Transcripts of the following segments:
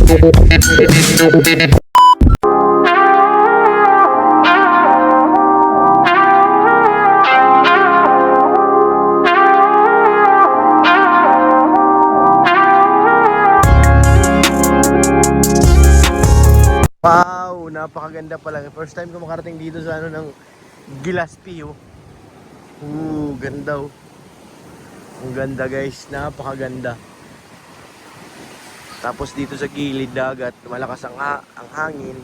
Wow, napakaganda pala. First time ko makarating dito sa ano ng Gillespie, oh. Ganda, oh. Ang ganda, guys, napakaganda. Tapos dito sa gilid dagat, malakas ang hangin.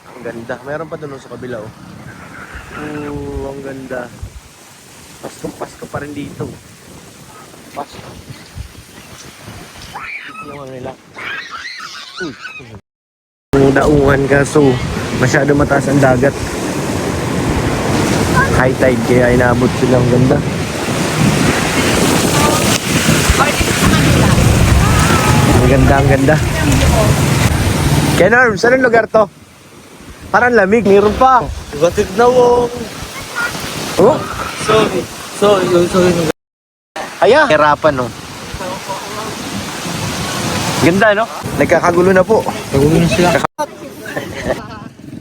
Ang ganda. Mayroon pa doon sa kabila, oh. Ang ganda. Pasko pa rin dito. Pasko. Dito naman nila. Daungan kaso masyado mataas ang dagat. High tide kaya inaabot sila. Ang ganda. Ang ganda. Kenorm, saan ang lugar to? Parang lamig, meron pa. Batid na wong. Oh? Sorry. Aya, hirapan, no? Ganda, no? Nagkakagulo na po. Kagulo na sila.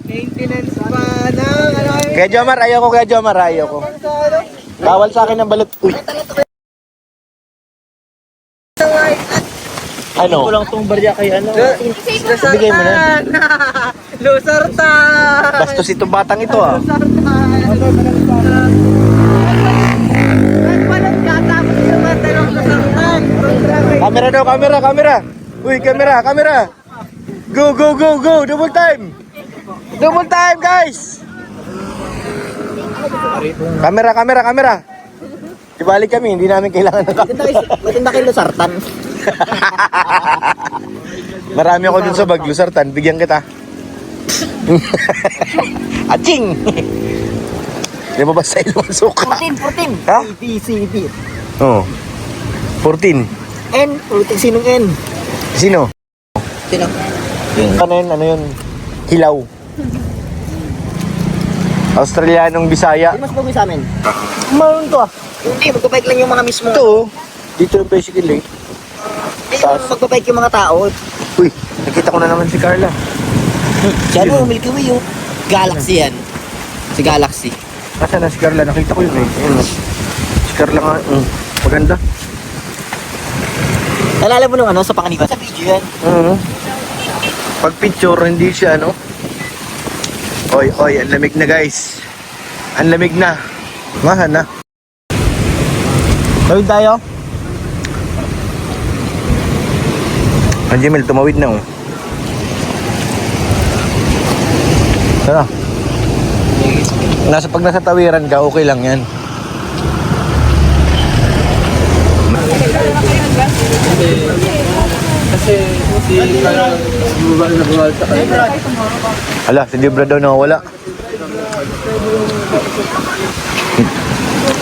Maintenance pa na. Kaya Jomar, ayaw ko. Bawal sa akin ng balot. Uy. Ano? Ko lang tong barya kay ano. Bigay mo na. Loser time! Bastos itong batang ito, ah. Loser time! Walang katapos yung matanong loser time. Camera daw, camera. Uy, camera. Go. Double time, guys. Camera. Ibalik kami, hindi namin kailangan ng camera. Maganda kayo losartan. Marami ako dun sa bag, Lusartan. Bigyan kita. Aching! Di ba ba sa ilong suka? 14. Ha? CP. Oo. 14. N. Sinong N? Sino? Sino? Ano yun? Hilaw. Australianong Bisaya. Sino mas bagoy sa amin? Meron to, ah. Hindi, magpapayik lang yung mga mismo. Ito, oh. Dito basically. Hindi, magpapayik yung mga tao. Uy, nakita ko na naman si Carla. Si ano, Milky Way yung Galaxy yan. Si Galaxy. Nasaan na si Carla? Nakita ko yun, eh. Ayun, oh. Si Carla nga, maganda. Nalala mo nung ano, sa Pakaniban? Sa video yan. Pag picture, hindi siya, ano? Oy, ang lamig na, guys. Ang lamig na. Mahan na. Tawid tayo. Anjimel, tumawid na, oh. Tara. Pag nasa tawiran ka, okay lang yan. Kasi si buwal sa kanila. Hala, si Libra daw nakawala.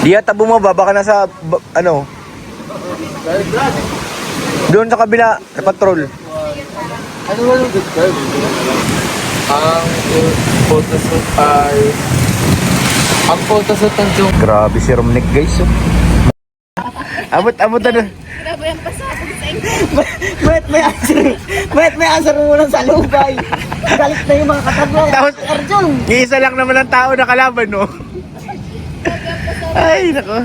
Di yata bumaba, baka nasa, ano? Doon sa kabila, sa patrol. Ano ba yung describe? Ang photoshoot ay... Ang photoshoot ng Jung. Grabe si Romnick, guys, oh. Abot na. Grabe ang pasabog sa inyo. May answer mo lang sa lubay. Galit na yung mga katablo. Tapos, Arjun! isa lang naman ang tao na kalaban, no? Ay, nako.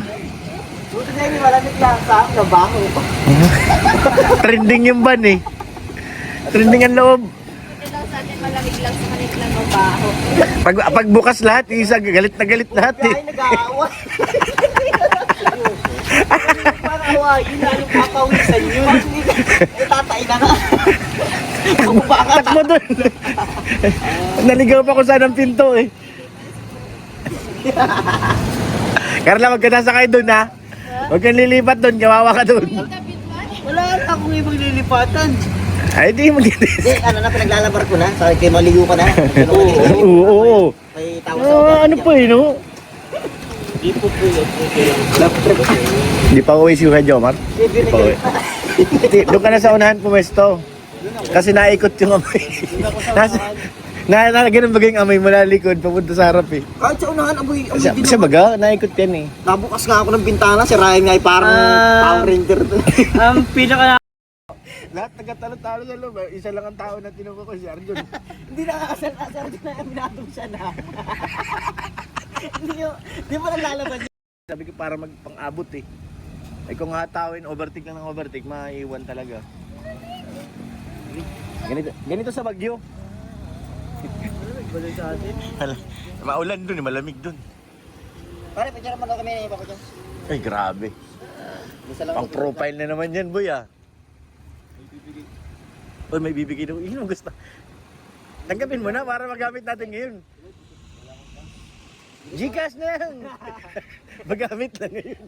Buti na yun, malamit lang sa akin. Nabango. Trending yung ban, eh. Trending ang loob. Ito daw sa atin malamig lang sa kanit lang mabaho. Pag bukas lahat, isa galit na galit lahat, eh. Ay, nag-aaway. Parang awayin na yung papawisan yun. Tatay na na. Pagbubangan Takbo doon. Naligaw pa kung saan ang pinto, eh. Carla, wag ka nasakay doon, ha? Huwag kang lilipat doon, kawawa ka doon. Wala na akong ibang lilipatan. Ay, di mag-inis. Hindi, ano na, pinaglalabar ko na. Sabi kayo maligo ka na. Oo. May tawag sa ugat. Ano pa, eh, no? Hindi pa uwi si Kuya Jomar? Hindi pa uwi. Doon ka na sa unahan pumesto. Kasi naikot yung amoy. Ganun bagay yung amoy mo na likod, papunta sa harap, eh. Kahit sa unahan, amoy din Siya baga, naikot yan, eh. Nabukas nga ako ng bintana, si Ryan nga ay parang Power Ranger. Ang pinaka Lahat nagkatalo-talo sa loob. Isa lang ang tao na tinuko ko si Arjun. Hindi nakakasal-asal din na aminatong siya na. Hindi mo lang lalaban yun. Sabi ko para magpang-abot eh. Ay kung hatawin, overtake lang ng overtake, maiwan talaga. Ganito sa Bagyo. Balay sa atin. Maulan dun eh, malamig dun. Pare, picture mo daw kami na iba ko dyan. Ay, grabe. Isa lang Pang profile na naman yan, boy ah. Uy, may bibigay daw. Yun ang gusto. Tanggapin mo na para magamit natin ngayon. Gcash na yan. Magamit lang ngayon.